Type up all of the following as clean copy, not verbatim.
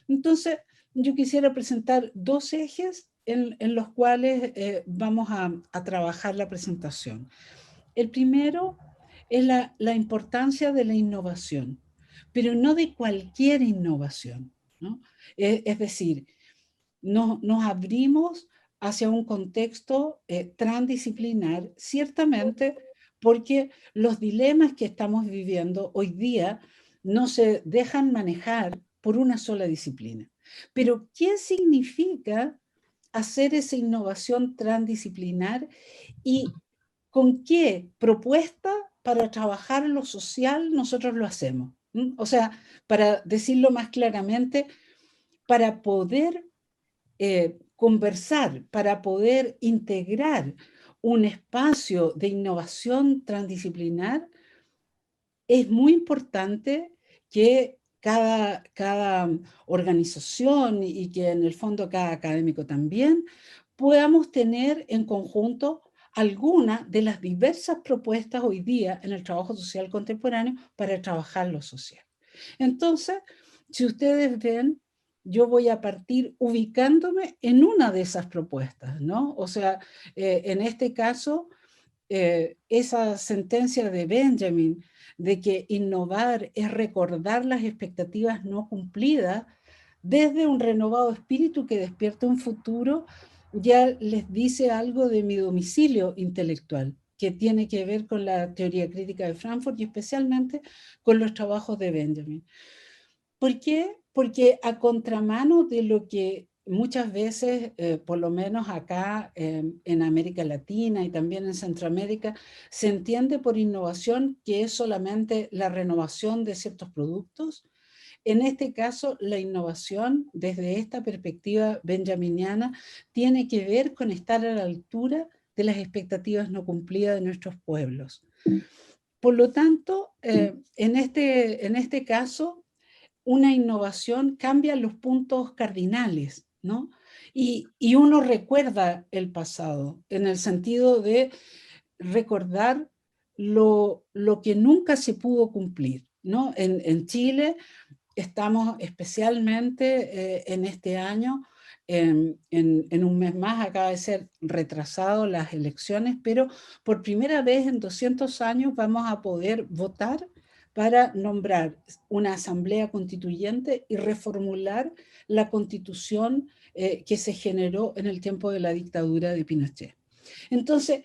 Entonces, yo quisiera presentar dos ejes en los cuales vamos a trabajar la presentación. El primero es la importancia de la innovación, pero no de cualquier innovación, ¿no? Es decir, nos abrimos hacia un contexto transdisciplinar, ciertamente porque los dilemas que estamos viviendo hoy día no se dejan manejar por una sola disciplina. Pero, ¿qué significa hacer esa innovación transdisciplinar y con qué propuesta para trabajar lo social nosotros lo hacemos? ¿Mm? O sea, para decirlo más claramente, para poder conversar, para poder integrar un espacio de innovación transdisciplinar, es muy importante que cada organización y que en el fondo cada académico también podamos tener en conjunto alguna de las diversas propuestas hoy día en el trabajo social contemporáneo para trabajar lo social. Entonces, si ustedes ven, yo voy a partir ubicándome en una de esas propuestas, ¿no? O sea, en este caso, esa sentencia de Benjamin de que innovar es recordar las expectativas no cumplidas desde un renovado espíritu que despierta un futuro, ya les dice algo de mi domicilio intelectual, que tiene que ver con la teoría crítica de Frankfurt y especialmente con los trabajos de Benjamin. ¿Por qué? Porque a contramano de lo que muchas veces, por lo menos acá en América Latina y también en Centroamérica, se entiende por innovación que es solamente la renovación de ciertos productos. En este caso, la innovación, desde esta perspectiva benjaminiana, tiene que ver con estar a la altura de las expectativas no cumplidas de nuestros pueblos. Por lo tanto, en este caso, una innovación cambia los puntos cardinales, ¿no? Y uno recuerda el pasado, en el sentido de recordar lo que nunca se pudo cumplir, ¿no? En Chile estamos especialmente en este año, en un mes más acaba de ser retrasado las elecciones, pero por primera vez en 200 años vamos a poder votar para nombrar una asamblea constituyente y reformular la constitución que se generó en el tiempo de la dictadura de Pinochet. Entonces,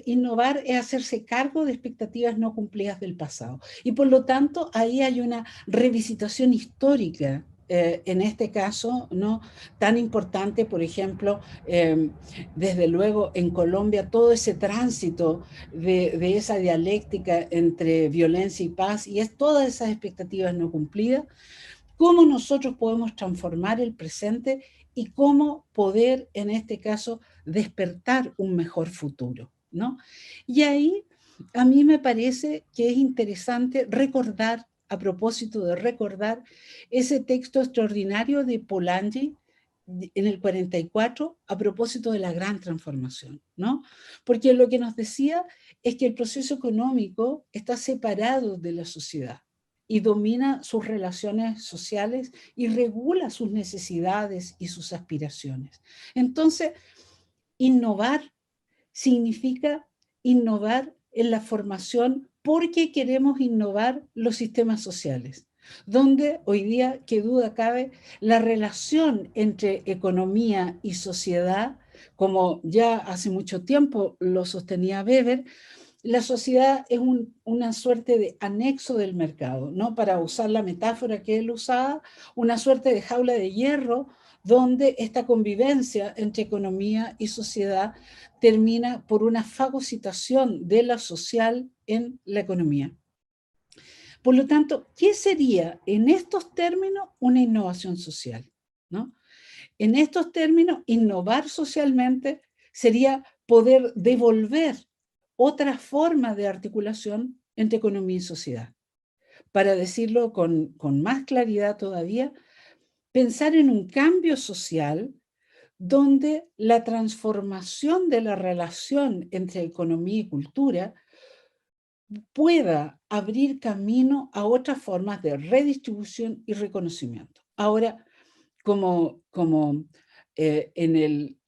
innovar es hacerse cargo de expectativas no cumplidas del pasado. Y por lo tanto, ahí hay una revisitación histórica en este caso, ¿no? Tan importante, por ejemplo, desde luego en Colombia, todo ese tránsito de esa dialéctica entre violencia y paz, y es todas esas expectativas no cumplidas, cómo nosotros podemos transformar el presente y cómo poder, en este caso, despertar un mejor futuro, ¿no? Y ahí a mí me parece que es interesante recordar, a propósito de recordar, ese texto extraordinario de Polanyi en el 44 a propósito de la gran transformación, ¿no? Porque lo que nos decía es que el proceso económico está separado de la sociedad y domina sus relaciones sociales y regula sus necesidades y sus aspiraciones. Entonces, innovar significa innovar en la formación porque queremos innovar los sistemas sociales, donde hoy día, qué duda cabe, la relación entre economía y sociedad, como ya hace mucho tiempo lo sostenía Weber, la sociedad es una suerte de anexo del mercado, ¿no? Para usar la metáfora que él usaba, una suerte de jaula de hierro donde esta convivencia entre economía y sociedad termina por una fagocitación de la social en la economía. Por lo tanto, ¿qué sería en estos términos una innovación social? ¿No? En estos términos, innovar socialmente sería poder devolver otras formas de articulación entre economía y sociedad. Para decirlo con más claridad todavía, pensar en un cambio social donde la transformación de la relación entre economía y cultura pueda abrir camino a otras formas de redistribución y reconocimiento. Ahora, como en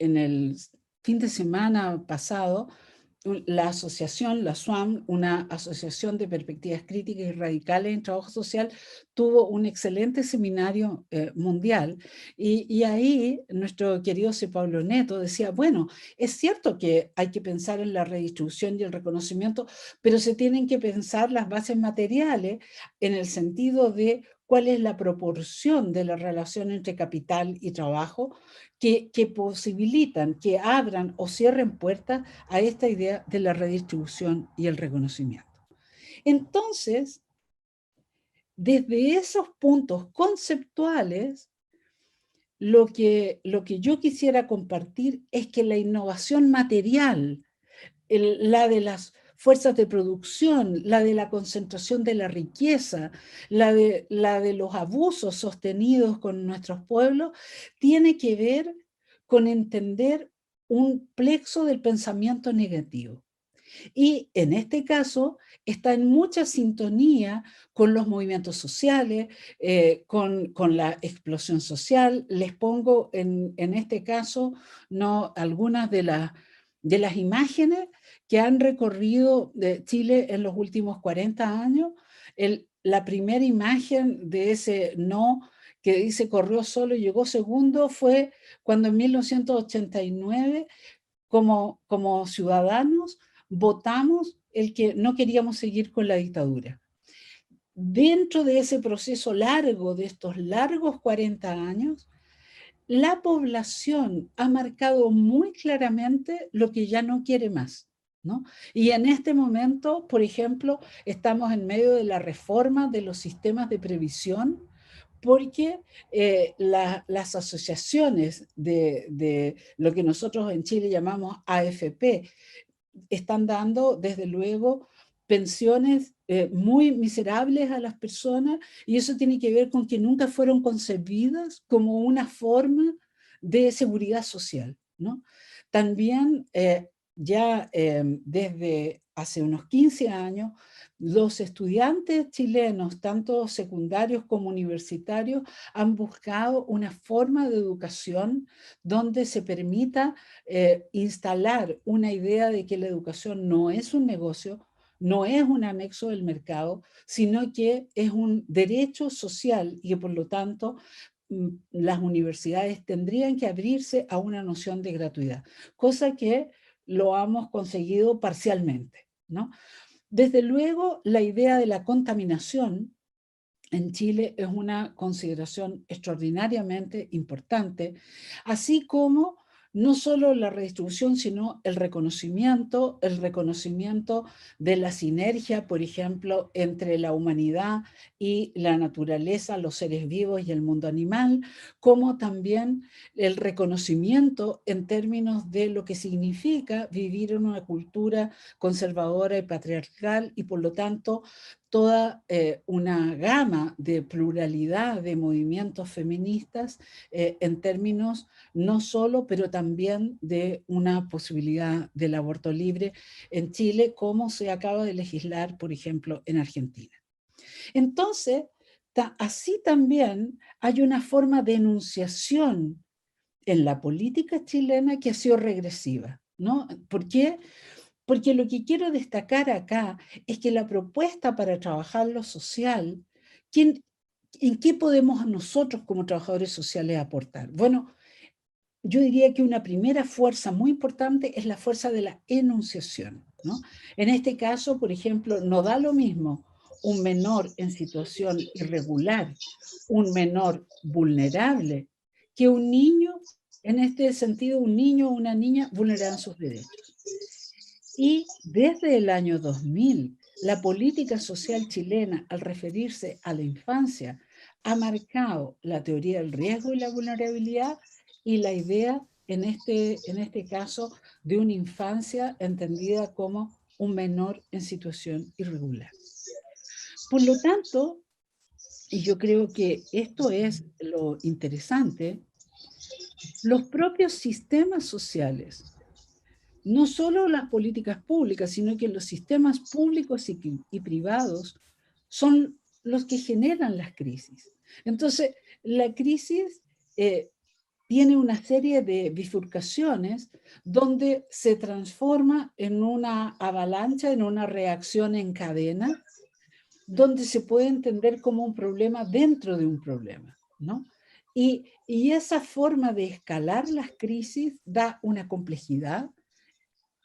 el fin de semana pasado, la asociación, la SWAM, una asociación de perspectivas críticas y radicales en trabajo social, tuvo un excelente seminario mundial y ahí nuestro querido C. Pablo Neto decía, bueno, es cierto que hay que pensar en la redistribución y el reconocimiento, pero se tienen que pensar las bases materiales en el sentido de cuál es la proporción de la relación entre capital y trabajo que posibilitan, que abran o cierren puertas a esta idea de la redistribución y el reconocimiento. Entonces, desde esos puntos conceptuales, lo que yo quisiera compartir es que la innovación material, la de las fuerzas de producción, la de la concentración de la riqueza, la de los abusos sostenidos con nuestros pueblos, tiene que ver con entender un plexo del pensamiento negativo. Y en este caso está en mucha sintonía con los movimientos sociales, con la explosión social. Les pongo en este caso no, algunas de las imágenes que han recorrido de Chile en los últimos 40 años. La primera imagen de ese no que dice corrió solo y llegó segundo fue cuando en 1989 como ciudadanos votamos el que no queríamos seguir con la dictadura. Dentro de ese proceso largo, de estos largos 40 años, la población ha marcado muy claramente lo que ya no quiere más, ¿no? Y en este momento, por ejemplo, estamos en medio de la reforma de los sistemas de previsión porque las asociaciones de lo que nosotros en Chile llamamos AFP están dando, desde luego, pensiones muy miserables a las personas y eso tiene que ver con que nunca fueron concebidas como una forma de seguridad social, ¿no? También ya desde hace unos 15 años, los estudiantes chilenos, tanto secundarios como universitarios, han buscado una forma de educación donde se permita instalar una idea de que la educación no es un negocio, no es un anexo del mercado, sino que es un derecho social y que por lo tanto las universidades tendrían que abrirse a una noción de gratuidad, cosa que lo hemos conseguido parcialmente, ¿no? Desde luego, la idea de la contaminación en Chile es una consideración extraordinariamente importante, así como no solo la redistribución, sino el reconocimiento de la sinergia, por ejemplo, entre la humanidad y la naturaleza, los seres vivos y el mundo animal, como también el reconocimiento en términos de lo que significa vivir en una cultura conservadora y patriarcal y por lo tanto toda una gama de pluralidad de movimientos feministas en términos no solo, pero también de una posibilidad del aborto libre en Chile, como se acaba de legislar, por ejemplo, en Argentina. Entonces, así también hay una forma de enunciación en la política chilena que ha sido regresiva, ¿no? ¿Por qué? Porque lo que quiero destacar acá es que la propuesta para trabajar lo social, ¿en qué podemos nosotros como trabajadores sociales aportar? Bueno, yo diría que una primera fuerza muy importante es la fuerza de la enunciación, ¿no? En este caso, por ejemplo, no da lo mismo un menor en situación irregular, un menor vulnerable, que un niño, en este sentido, un niño o una niña vulneran sus derechos. Y desde el año 2000, la política social chilena, al referirse a la infancia, ha marcado la teoría del riesgo y la vulnerabilidad y la idea, en este caso, de una infancia entendida como un menor en situación irregular. Por lo tanto, y yo creo que esto es lo interesante, los propios sistemas sociales, no solo las políticas públicas, sino que los sistemas públicos y privados son los que generan las crisis. Entonces, la crisis tiene una serie de bifurcaciones donde se transforma en una avalancha, en una reacción en cadena, donde se puede entender como un problema dentro de un problema, ¿no? Y esa forma de escalar las crisis da una complejidad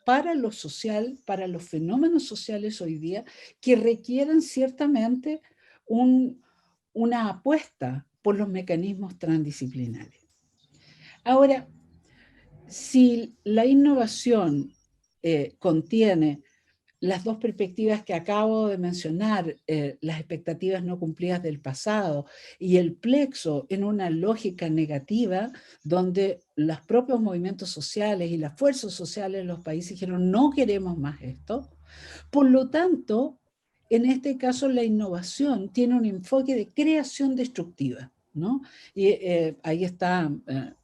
para lo social, para los fenómenos sociales hoy día, que requieren ciertamente una apuesta por los mecanismos transdisciplinarios. Ahora, si la innovación contiene las dos perspectivas que acabo de mencionar, las expectativas no cumplidas del pasado y el plexo en una lógica negativa, donde los propios movimientos sociales y las fuerzas sociales de los países dijeron no queremos más esto. Por lo tanto, en este caso la innovación tiene un enfoque de creación destructiva, ¿no? Y ahí está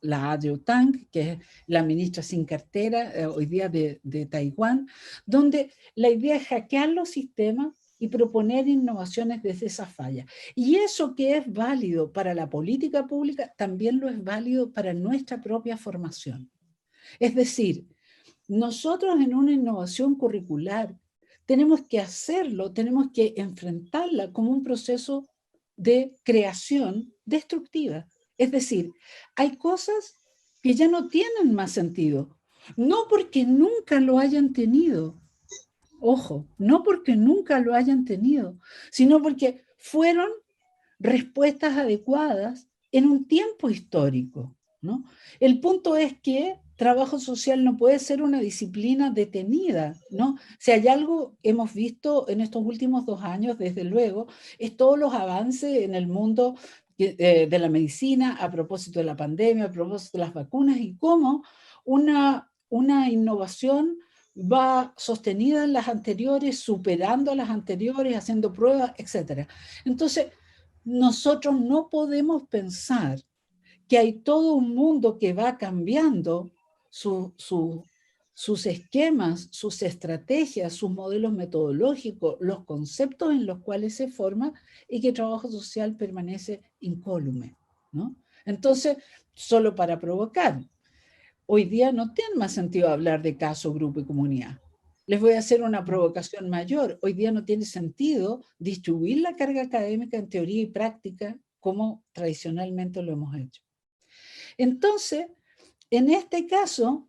la Adriu Tang, que es la ministra sin cartera hoy día de Taiwán, donde la idea es hackear los sistemas y proponer innovaciones desde esa falla. Y eso que es válido para la política pública, también lo es válido para nuestra propia formación. Es decir, nosotros en una innovación curricular tenemos que hacerlo, tenemos que enfrentarla como un proceso de creación destructiva. Es decir, hay cosas que ya no tienen más sentido, no porque nunca lo hayan tenido, ojo, no porque nunca lo hayan tenido, sino porque fueron respuestas adecuadas en un tiempo histórico, ¿no? El punto es que trabajo social no puede ser una disciplina detenida, ¿no? Si hay algo que hemos visto en estos últimos 2 años, desde luego, es todos los avances en el mundo de la medicina a propósito de la pandemia, a propósito de las vacunas y cómo una innovación va sostenida en las anteriores, superando a las anteriores, haciendo pruebas, etc. Entonces, nosotros no podemos pensar que hay todo un mundo que va cambiando sus esquemas, sus estrategias, sus modelos metodológicos, los conceptos en los cuales se forma y que el trabajo social permanece incólume, ¿no? Entonces, solo para provocar, hoy día no tiene más sentido hablar de caso, grupo y comunidad. Les voy a hacer una provocación mayor. Hoy día no tiene sentido distribuir la carga académica en teoría y práctica como tradicionalmente lo hemos hecho. Entonces, en este caso,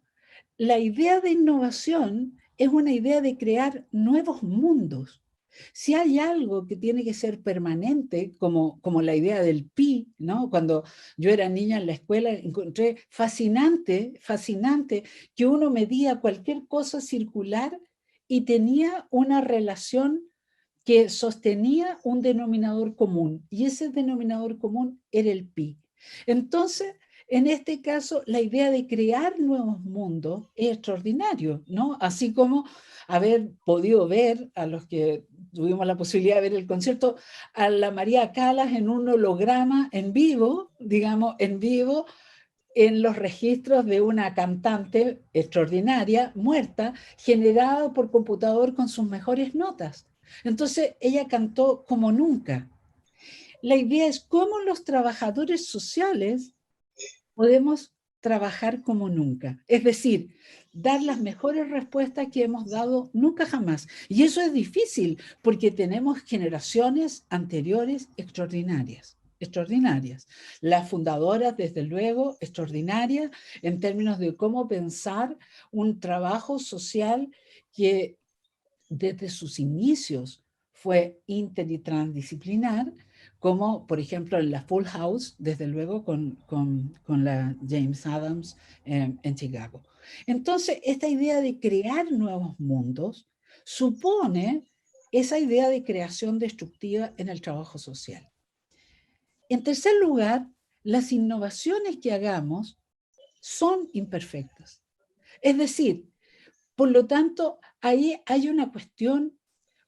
la idea de innovación es una idea de crear nuevos mundos. Si hay algo que tiene que ser permanente, como la idea del pi, ¿no? Cuando yo era niña en la escuela encontré fascinante que uno medía cualquier cosa circular y tenía una relación que sostenía un denominador común, y ese denominador común era el pi. Entonces, en este caso, la idea de crear nuevos mundos es extraordinario, ¿no? Así como haber podido ver, a los que tuvimos la posibilidad de ver el concierto, a la María Callas en un holograma en vivo, digamos, en vivo, en los registros de una cantante extraordinaria, muerta, generada por computador con sus mejores notas. Entonces, ella cantó como nunca. La idea es cómo los trabajadores sociales podemos trabajar como nunca. Es decir, dar las mejores respuestas que hemos dado nunca jamás. Y eso es difícil porque tenemos generaciones anteriores extraordinarias. Extraordinarias. Las fundadoras, desde luego, extraordinarias en términos de cómo pensar un trabajo social que desde sus inicios fue inter y transdisciplinar, como por ejemplo en la Full House, desde luego con la James Adams en Chicago. Entonces, esta idea de crear nuevos mundos supone esa idea de creación destructiva en el trabajo social. En tercer lugar, las innovaciones que hagamos son imperfectas. Es decir, por lo tanto, ahí hay una cuestión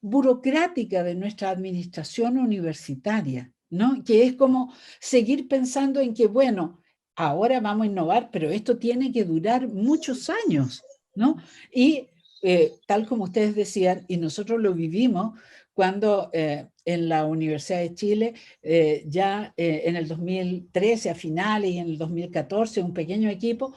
burocrática de nuestra administración universitaria, ¿no? Que es como seguir pensando en que, bueno, ahora vamos a innovar, pero esto tiene que durar muchos años, ¿no? Y tal como ustedes decían, y nosotros lo vivimos cuando en la Universidad de Chile, ya en el 2013 a finales y en el 2014, un pequeño equipo,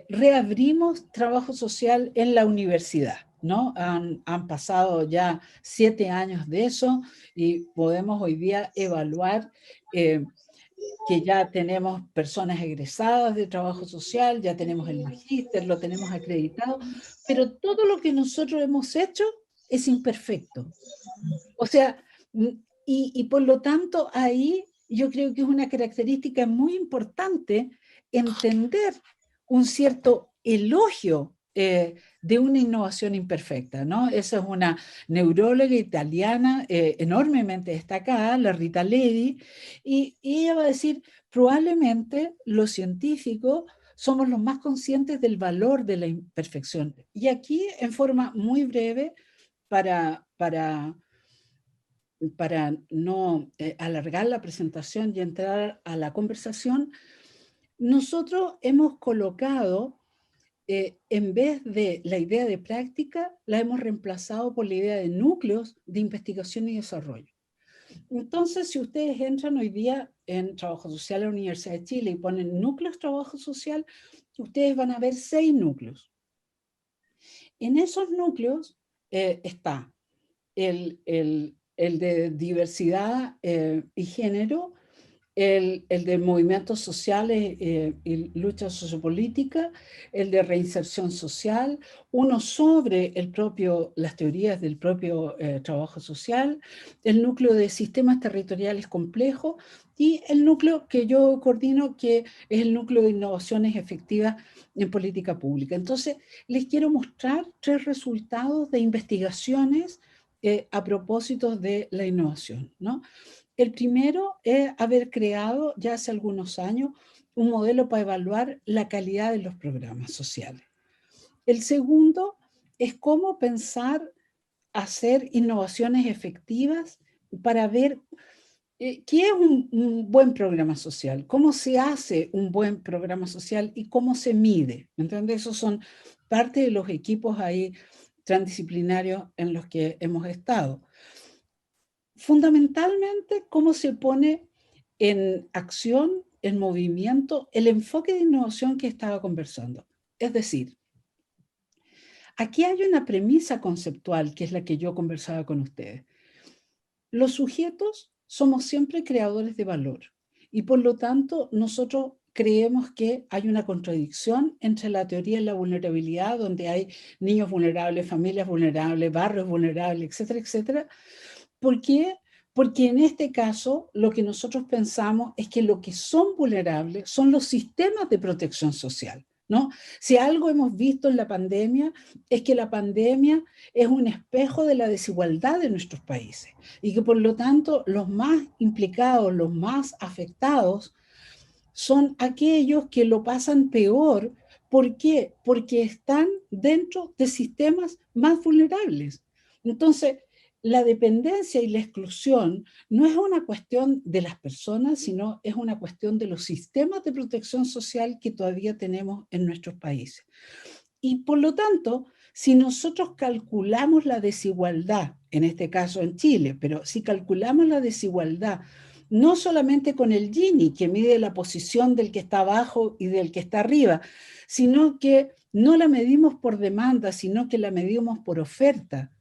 reabrimos trabajo social en la universidad, ¿no? Han pasado ya 7 años de eso y podemos hoy día evaluar que ya tenemos personas egresadas de trabajo social, ya tenemos el magíster, lo tenemos acreditado, pero todo lo que nosotros hemos hecho es imperfecto. O sea, y por lo tanto ahí yo creo que es una característica muy importante entender un cierto elogio de una innovación imperfecta, ¿no? Esa es una neuróloga italiana enormemente destacada, la Rita Levi, y ella va a decir, probablemente los científicos somos los más conscientes del valor de la imperfección. Y aquí, en forma muy breve, para no alargar la presentación y entrar a la conversación, nosotros hemos colocado, en vez de la idea de práctica, la hemos reemplazado por la idea de núcleos de investigación y desarrollo. Entonces, si ustedes entran hoy día en Trabajo Social en la Universidad de Chile y ponen núcleos Trabajo Social, ustedes van a ver 6 núcleos. En esos núcleos está el de diversidad y género, el de movimientos sociales y lucha sociopolítica, el de reinserción social, uno sobre las teorías del propio trabajo social, el núcleo de sistemas territoriales complejos y el núcleo que yo coordino, que es el núcleo de innovaciones efectivas en política pública. Entonces, les quiero mostrar 3 resultados de investigaciones a propósito de la innovación, ¿no? El primero es haber creado ya hace algunos años un modelo para evaluar la calidad de los programas sociales. El segundo es cómo pensar hacer innovaciones efectivas para ver qué es un buen programa social, cómo se hace un buen programa social y cómo se mide. ¿Entiendes? Esos son parte de los equipos ahí transdisciplinarios en los que hemos estado. Fundamentalmente, cómo se pone en acción, en movimiento, el enfoque de innovación que estaba conversando. Es decir, aquí hay una premisa conceptual que es la que yo conversaba con ustedes. Los sujetos somos siempre creadores de valor y por lo tanto nosotros creemos que hay una contradicción entre la teoría de la vulnerabilidad, donde hay niños vulnerables, familias vulnerables, barrios vulnerables, etcétera, etcétera. ¿Por qué? Porque en este caso lo que nosotros pensamos es que lo que son vulnerables son los sistemas de protección social, ¿no? Si algo hemos visto en la pandemia es que la pandemia es un espejo de la desigualdad de nuestros países y que por lo tanto los más implicados, los más afectados son aquellos que lo pasan peor. ¿Por qué? Porque están dentro de sistemas más vulnerables. Entonces, la dependencia y la exclusión no es una cuestión de las personas, sino es una cuestión de los sistemas de protección social que todavía tenemos en nuestros países. Y por lo tanto, si nosotros calculamos la desigualdad, en este caso en Chile, pero si calculamos la desigualdad no solamente con el Gini, que mide la posición del que está abajo y del que está arriba, sino que no la medimos por demanda, sino que la medimos por oferta,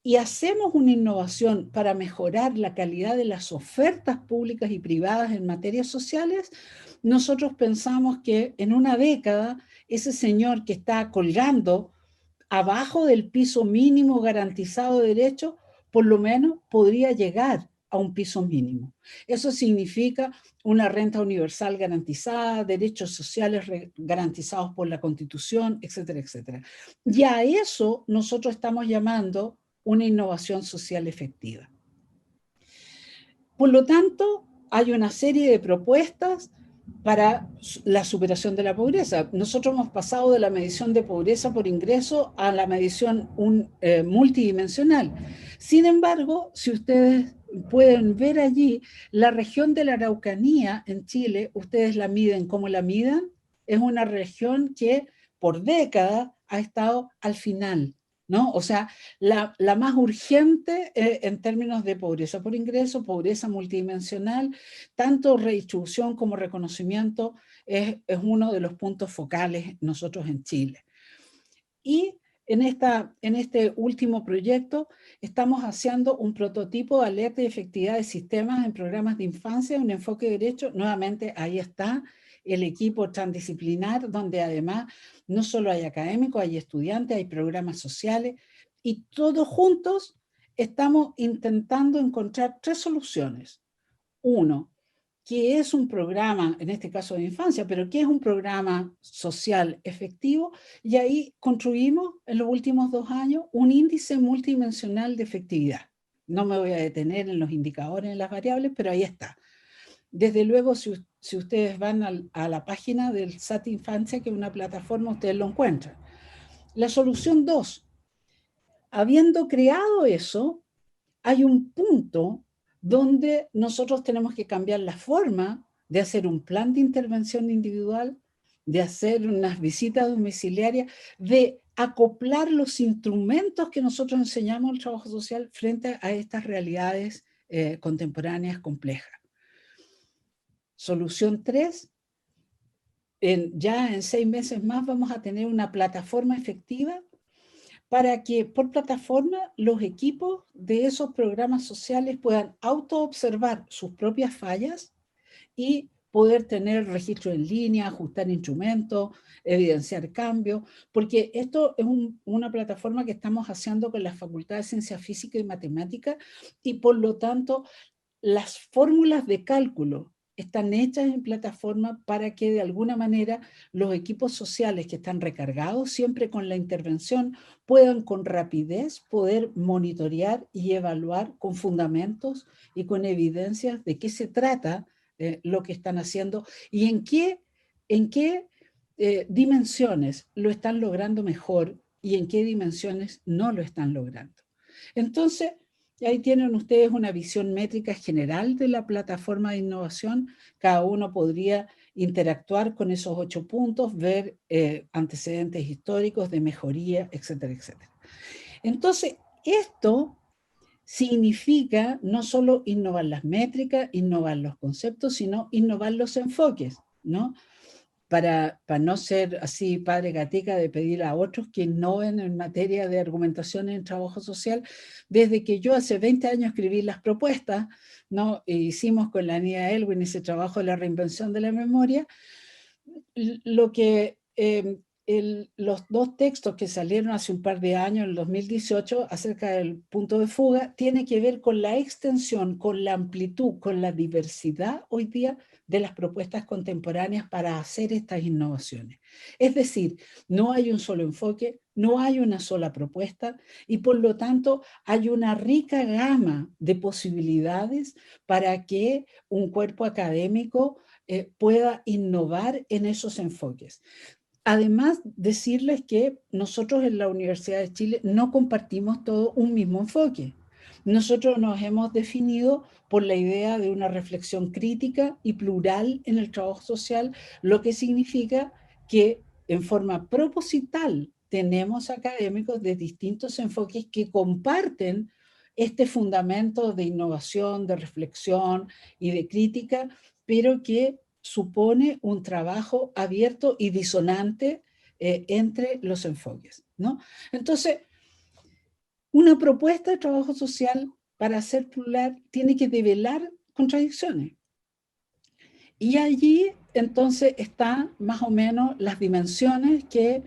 y hacemos una innovación para mejorar la calidad de las ofertas públicas y privadas en materias sociales, nosotros pensamos que en una década ese señor que está colgando abajo del piso mínimo garantizado de derechos, por lo menos podría llegar a un piso mínimo. Eso significa una renta universal garantizada, derechos sociales garantizados por la Constitución, etcétera, etcétera. Y a eso nosotros estamos llamando una innovación social efectiva. Por lo tanto, hay una serie de propuestas para la superación de la pobreza. Nosotros hemos pasado de la medición de pobreza por ingreso a la medición multidimensional. Sin embargo, si ustedes pueden ver allí, la región de la Araucanía en Chile, ustedes la miden como la midan, es una región que por décadas ha estado al final, ¿no? O sea, la más urgente en términos de pobreza por ingreso, pobreza multidimensional, tanto redistribución como reconocimiento es uno de los puntos focales nosotros en Chile. Y en este último proyecto estamos haciendo un prototipo de alerta y efectividad de sistemas en programas de infancia, un enfoque de derecho. Nuevamente ahí está el equipo transdisciplinar, donde además no solo hay académicos, hay estudiantes, hay programas sociales, y todos juntos estamos intentando encontrar 3 soluciones. Uno, ¿qué es un programa, en este caso de infancia, pero qué es un programa social efectivo? Y ahí construimos en los últimos 2 años un índice multidimensional de efectividad. No me voy a detener en los indicadores, en las variables, pero ahí está. Desde luego, si ustedes van a la página del SAT Infancia, que es una plataforma, ustedes lo encuentran. La solución 2, habiendo creado eso, hay un punto donde nosotros tenemos que cambiar la forma de hacer un plan de intervención individual, de hacer unas visitas domiciliarias, de acoplar los instrumentos que nosotros enseñamos al trabajo social frente a estas realidades contemporáneas complejas. Solución 3, ya en 6 meses más vamos a tener una plataforma efectiva para que por plataforma los equipos de esos programas sociales puedan autoobservar sus propias fallas y poder tener registro en línea, ajustar instrumentos, evidenciar cambios, porque esto es una plataforma que estamos haciendo con la Facultad de Ciencia Física y Matemática, y por lo tanto las fórmulas de cálculo están hechas en plataforma para que de alguna manera los equipos sociales que están recargados siempre con la intervención puedan con rapidez poder monitorear y evaluar con fundamentos y con evidencias de qué se trata lo que están haciendo y en qué dimensiones lo están logrando mejor y en qué dimensiones no lo están logrando. Entonces, ahí tienen ustedes una visión métrica general de la plataforma de innovación. Cada uno podría interactuar con esos 8 puntos, ver antecedentes históricos de mejoría, etcétera, etcétera. Entonces, esto significa no solo innovar las métricas, innovar los conceptos, sino innovar los enfoques, ¿no? Para no ser así padre gatica de pedir a otros que innoven en materia de argumentación en trabajo social. Desde que yo hace 20 años escribí las propuestas, ¿no? E hicimos con la Nia Elwin ese trabajo de la reinvención de la memoria, lo que los 2 textos que salieron hace un par de años, en el 2018, acerca del punto de fuga, tiene que ver con la extensión, con la amplitud, con la diversidad hoy día de las propuestas contemporáneas para hacer estas innovaciones. Es decir, no hay un solo enfoque, no hay una sola propuesta y por lo tanto hay una rica gama de posibilidades para que un cuerpo académico pueda innovar en esos enfoques. Además, decirles que nosotros en la Universidad de Chile no compartimos todo un mismo enfoque. Nosotros nos hemos definido por la idea de una reflexión crítica y plural en el trabajo social, lo que significa que en forma proposital tenemos académicos de distintos enfoques que comparten este fundamento de innovación, de reflexión y de crítica, pero que supone un trabajo abierto y disonante entre los enfoques, ¿no? Entonces, una propuesta de trabajo social para ser plural tiene que develar contradicciones. Y allí entonces están más o menos las dimensiones que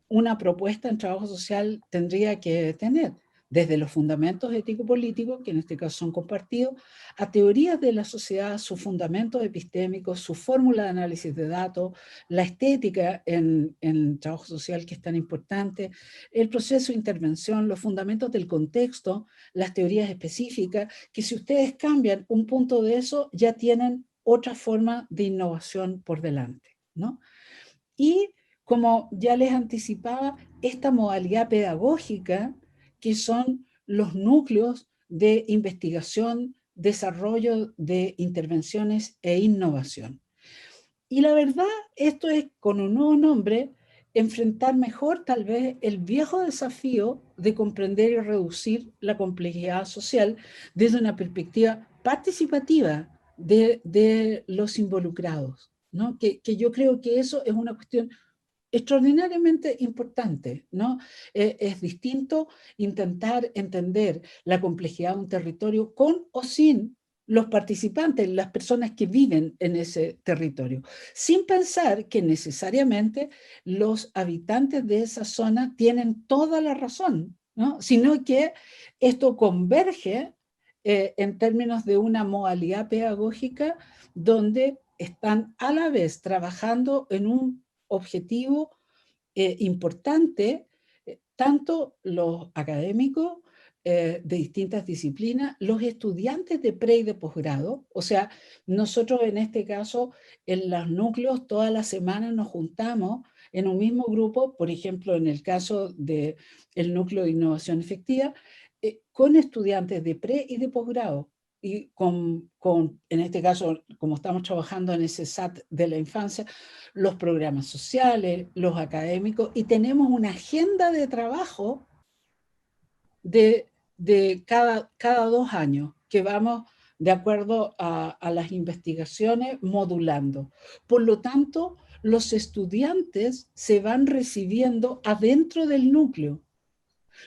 una propuesta en trabajo social tendría que tener, desde los fundamentos ético-políticos, que en este caso son compartidos, a teorías de la sociedad, sus fundamentos epistémicos, su fórmula de análisis de datos, la estética en trabajo social que es tan importante, el proceso de intervención, los fundamentos del contexto, las teorías específicas, que si ustedes cambian un punto de eso, ya tienen otra forma de innovación por delante, ¿no? Y como ya les anticipaba, esta modalidad pedagógica, que son los núcleos de investigación, desarrollo de intervenciones e innovación. Y la verdad, esto es, con un nuevo nombre, enfrentar mejor tal vez el viejo desafío de comprender y reducir la complejidad social desde una perspectiva participativa de los involucrados, ¿no? Que yo creo que eso es una cuestión extraordinariamente importante, ¿no? Es distinto intentar entender la complejidad de un territorio con o sin los participantes, las personas que viven en ese territorio, sin pensar que necesariamente los habitantes de esa zona tienen toda la razón, ¿no? Sino que esto converge en términos de una modalidad pedagógica donde están a la vez trabajando en un objetivo importante, tanto los académicos de distintas disciplinas, los estudiantes de pre y de posgrado, o sea, nosotros en este caso, en los núcleos, todas las semanas nos juntamos en un mismo grupo, por ejemplo, en el caso del núcleo de innovación efectiva, con estudiantes de pre y de posgrado, y en este caso, como estamos trabajando en ese SAT de la infancia, los programas sociales, los académicos, y tenemos una agenda de trabajo de cada 2 años, que vamos de acuerdo a las investigaciones modulando. Por lo tanto, los estudiantes se van recibiendo adentro del núcleo.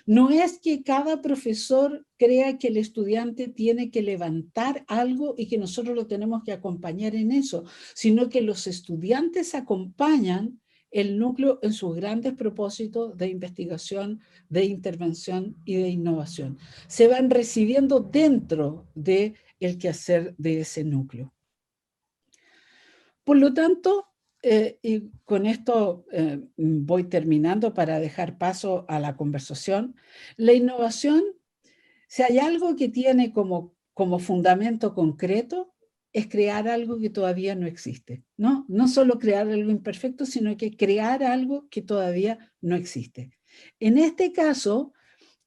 No es que cada profesor crea que el estudiante tiene que levantar algo y que nosotros lo tenemos que acompañar en eso, sino que los estudiantes acompañan el núcleo en sus grandes propósitos de investigación, de intervención y de innovación. Se van recibiendo dentro del quehacer de ese núcleo. Por lo tanto, y con esto voy terminando para dejar paso a la conversación, la innovación, si hay algo que tiene como fundamento concreto, es crear algo que todavía no existe, ¿no? No solo crear algo imperfecto, sino que crear algo que todavía no existe. En este caso,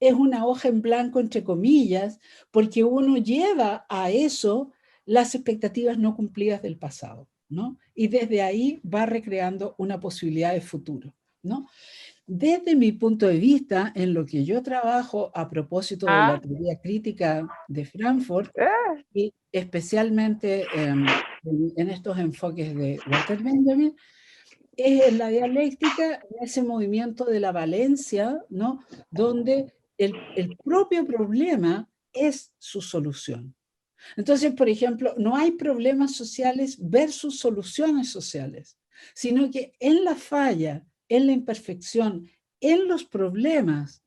es una hoja en blanco, entre comillas, porque uno lleva a eso las expectativas no cumplidas del pasado, ¿no? Y desde ahí va recreando una posibilidad de futuro, ¿no? Desde mi punto de vista, en lo que yo trabajo a propósito de la teoría crítica de Frankfurt, y especialmente en estos enfoques de Walter Benjamin, es en la dialéctica, en ese movimiento de la valencia, ¿no? Donde el propio problema es su solución. Entonces, por ejemplo, no hay problemas sociales versus soluciones sociales, sino que en la falla, en la imperfección, en los problemas,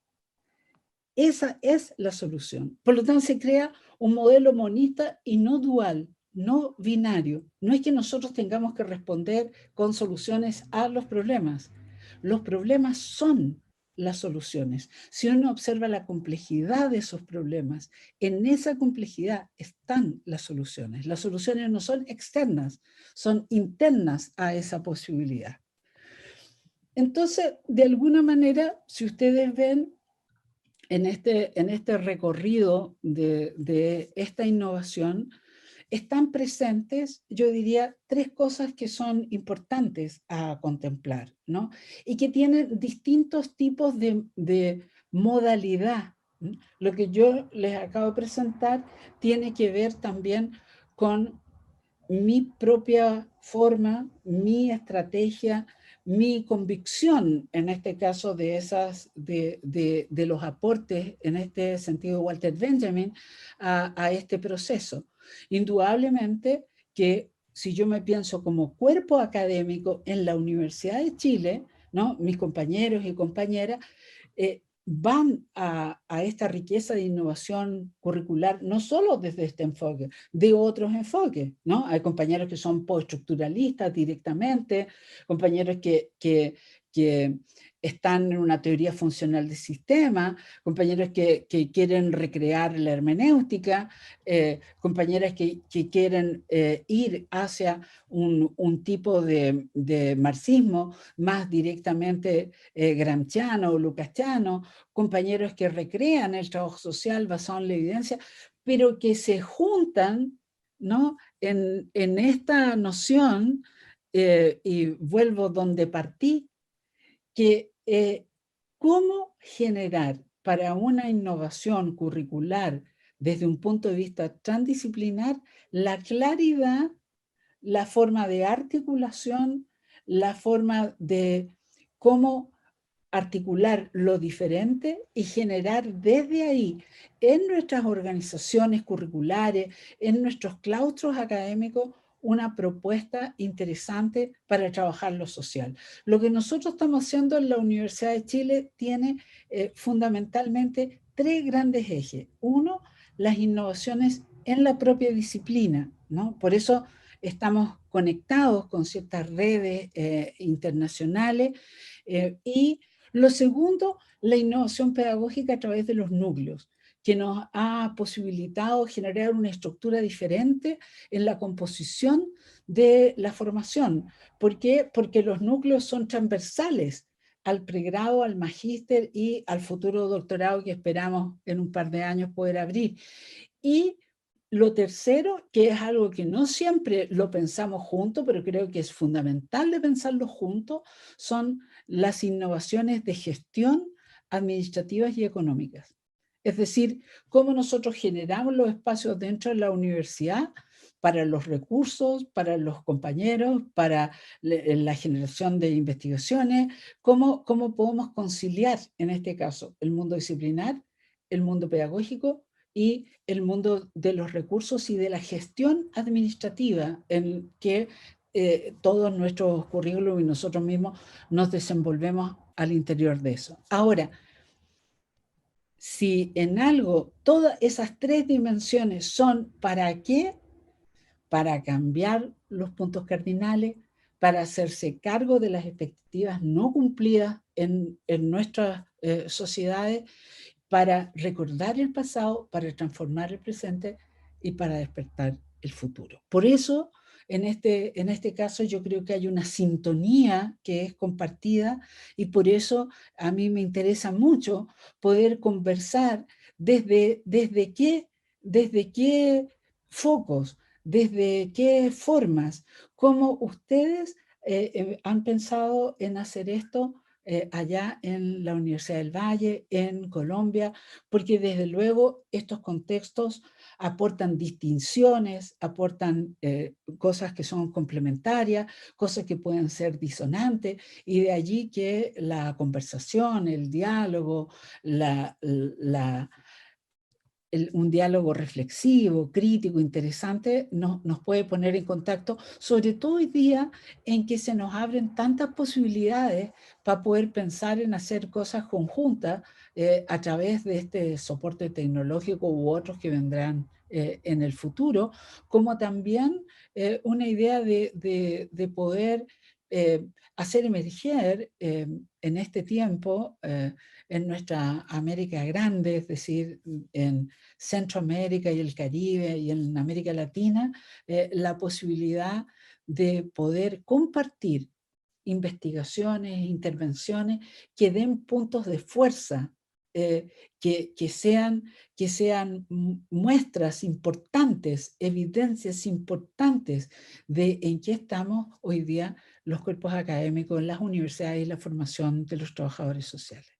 esa es la solución. Por lo tanto, se crea un modelo monista y no dual, no binario. No es que nosotros tengamos que responder con soluciones a los problemas. Los problemas son las soluciones. Si uno observa la complejidad de esos problemas, en esa complejidad están las soluciones. Las soluciones no son externas, son internas a esa posibilidad. Entonces, de alguna manera, si ustedes ven en este recorrido de esta innovación, están presentes, yo diría, 3 cosas que son importantes a contemplar, ¿no? Y que tienen distintos tipos de modalidad. Lo que yo les acabo de presentar tiene que ver también con mi propia forma, mi estrategia, mi convicción, en este caso de los aportes, en este sentido, Walter Benjamin, a este proceso. Indudablemente que si yo me pienso como cuerpo académico en la Universidad de Chile, ¿no? Mis compañeros y compañeras, van a esta riqueza de innovación curricular, no solo desde este enfoque, de otros enfoques, ¿no? Hay compañeros que son postestructuralistas directamente, compañeros que están en una teoría funcional del sistema, compañeros que quieren recrear la hermenéutica, compañeras que quieren ir hacia un tipo de marxismo más directamente gramsciano o lukácsiano, compañeros que recrean el trabajo social basado en la evidencia, pero que se juntan, ¿no?, en esta noción, y vuelvo donde partí, que cómo generar para una innovación curricular desde un punto de vista transdisciplinar la claridad, la forma de articulación, la forma de cómo articular lo diferente y generar desde ahí, en nuestras organizaciones curriculares, en nuestros claustros académicos, una propuesta interesante para trabajar lo social. Lo que nosotros estamos haciendo en la Universidad de Chile tiene fundamentalmente tres grandes ejes. Uno, las innovaciones en la propia disciplina, ¿no? Por eso estamos conectados con ciertas redes internacionales y lo segundo, la innovación pedagógica a través de los núcleos, que nos ha posibilitado generar una estructura diferente en la composición de la formación. ¿Por qué? Porque los núcleos son transversales al pregrado, al magíster y al futuro doctorado que esperamos en un par de años poder abrir. Y lo tercero, que es algo que no siempre lo pensamos juntos, pero creo que es fundamental de pensarlo juntos, son las innovaciones de gestión administrativas y económicas. Es decir, cómo nosotros generamos los espacios dentro de la universidad para los recursos, para los compañeros, para la generación de investigaciones, cómo podemos conciliar, en este caso, el mundo disciplinar, el mundo pedagógico y el mundo de los recursos y de la gestión administrativa en que todos nuestros currículos y nosotros mismos nos desenvolvemos al interior de eso. Ahora, si en algo todas esas tres dimensiones son ¿para qué? Para cambiar los puntos cardinales, para hacerse cargo de las expectativas no cumplidas en nuestras sociedades, para recordar el pasado, para transformar el presente y para despertar el futuro. Por eso, en este caso, yo creo que hay una sintonía que es compartida y por eso a mí me interesa mucho poder conversar desde qué focos, desde qué formas, cómo ustedes han pensado en hacer esto allá en la Universidad del Valle, en Colombia, porque desde luego estos contextos aportan distinciones, aportan cosas que son complementarias, cosas que pueden ser disonantes, y de allí que la conversación, el diálogo, un diálogo reflexivo, crítico, interesante, nos puede poner en contacto, sobre todo hoy día en que se nos abren tantas posibilidades para poder pensar en hacer cosas conjuntas a través de este soporte tecnológico u otros que vendrán en el futuro, como también una idea de poder hacer emerger en este tiempo, en nuestra América Grande, es decir, en Centroamérica y el Caribe y en América Latina, la posibilidad de poder compartir investigaciones, intervenciones que den puntos de fuerza, que sean muestras importantes, evidencias importantes de en qué estamos hoy día los cuerpos académicos, las universidades y la formación de los trabajadores sociales.